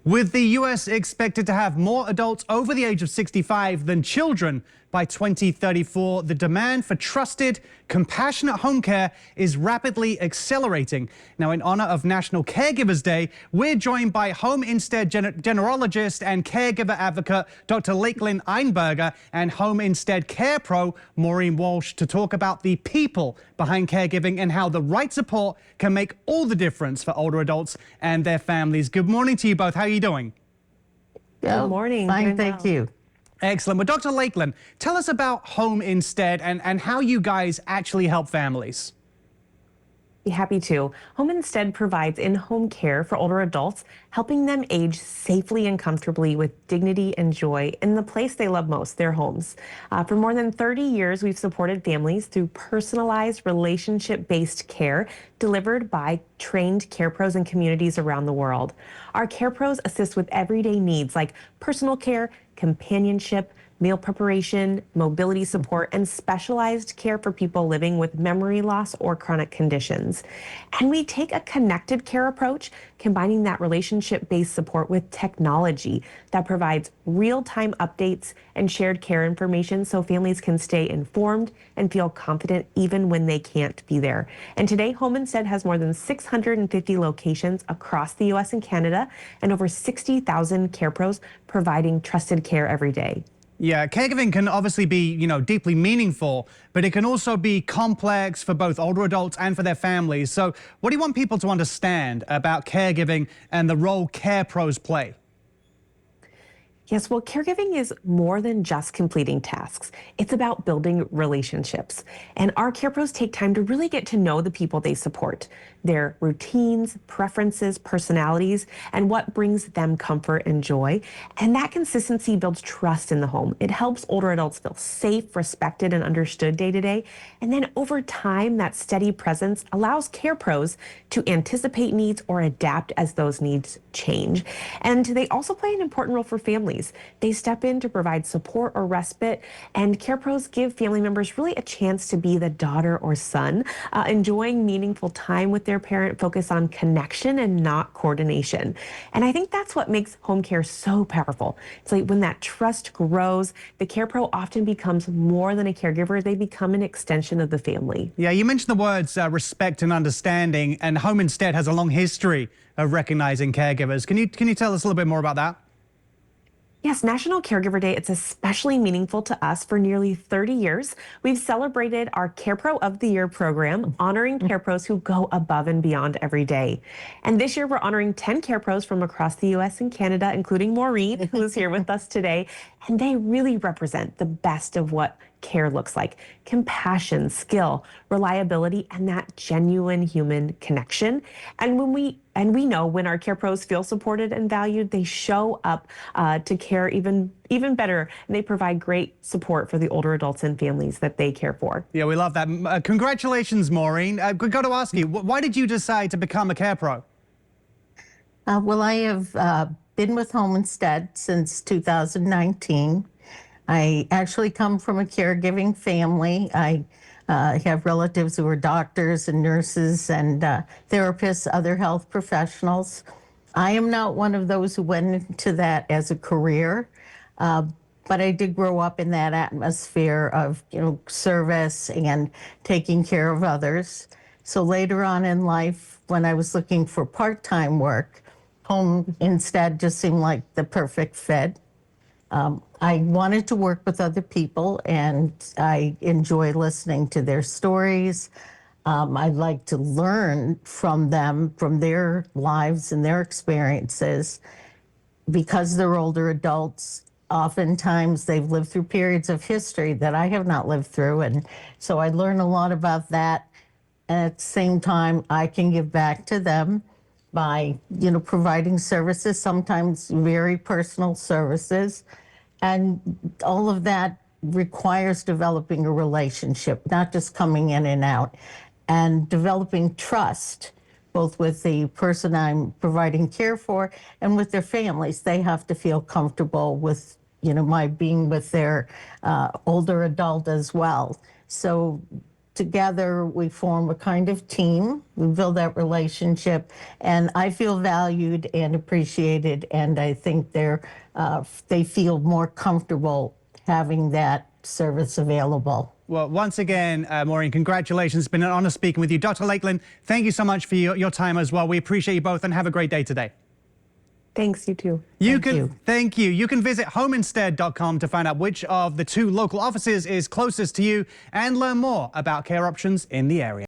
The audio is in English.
With the U.S. expected to have more adults over the age of 65 than children by 2034, the demand for trusted, compassionate home care is rapidly accelerating. Now, in honor of National Caregivers Day, we're joined by Home Instead generalist and caregiver advocate Dr. Lakeland Einberger and Home Instead Care Pro Maureen Walsh to talk about the people behind caregiving and how the right support can make all the difference for older adults and their families. Good morning to you both. How are you doing? Good morning. Fine, thank you. Excellent. Well, Dr. Lakeland, tell us about Home Instead and how you guys actually help families. Be happy to. Home Instead provides in-home care for older adults, helping them age safely and comfortably with dignity and joy in the place they love most, their homes. For more than 30 years, we've supported families through personalized, relationship-based care delivered by trained care pros in communities around the world. Our care pros assist with everyday needs like personal care, companionship, meal preparation, mobility support, and specialized care for people living with memory loss or chronic conditions. And we take a connected care approach, combining that relationship-based support with technology that provides real-time updates and shared care information so families can stay informed and feel confident even when they can't be there. And today, Home Instead has more than 650 locations across the U.S. and Canada, and over 60,000 care pros providing trusted care every day. Yeah, caregiving can obviously be, deeply meaningful, but it can also be complex for both older adults and for their families. So what do you want people to understand about caregiving and the role care pros play? Yes, well, caregiving is more than just completing tasks. It's about building relationships. And our care pros take time to really get to know the people they support, their routines, preferences, personalities, and what brings them comfort and joy. And that consistency builds trust in the home. It helps older adults feel safe, respected, and understood day to day. And then over time, that steady presence allows care pros to anticipate needs or adapt as those needs change. And they also play an important role for families. They step in to provide support or respite, and care pros give family members really a chance to be the daughter or son, enjoying meaningful time with their parent, focus on connection and not coordination. And I think that's what makes home care so powerful. It's like when that trust grows, the care pro often becomes more than a caregiver. They become an extension of the family. Yeah, you mentioned the words respect and understanding, and Home Instead has a long history of recognizing caregivers. Can you tell us a little bit more about that? Yes, National Caregiver Day, it's especially meaningful to us. For nearly 30 years, we've celebrated our Care Pro of the Year program, honoring care pros who go above and beyond every day. And this year, we're honoring 10 care pros from across the U.S. and Canada, including Maureen, who is here with us today. And they really represent the best of what care looks like: compassion, skill, reliability, and that genuine human connection. And we know when our care pros feel supported and valued, they show up to care even better, and they provide great support for the older adults and families that they care for. Yeah, we love that. Congratulations, Maureen. I've got to ask you, why did you decide to become a care pro? Well, I have been with Home Instead since 2019. I actually come from a caregiving family. I have relatives who are doctors and nurses and therapists, other health professionals. I am not one of those who went into that as a career, but I did grow up in that atmosphere of, service and taking care of others. So later on in life, when I was looking for part-time work, Home Instead just seemed like the perfect fit. I wanted to work with other people, and I enjoy listening to their stories. I like to learn from them, from their lives and their experiences. Because they're older adults, oftentimes they've lived through periods of history that I have not lived through, and so I learn a lot about that. And at the same time, I can give back to them by, providing services, sometimes very personal services. And all of that requires developing a relationship, not just coming in and out, and developing trust, both with the person I'm providing care for and with their families. They have to feel comfortable with, my being with their older adult as well. So together we form a kind of team. We build that relationship, and I feel valued and appreciated, and I think they feel more comfortable having that service available. Well, once again, Maureen, congratulations. It's been an honor speaking with you. Dr. Lakeland, thank you so much for your time as well. We appreciate you both, and have a great day today. Thanks, you too. Thank you. You can visit homeinstead.com to find out which of the 2 local offices is closest to you and learn more about care options in the area.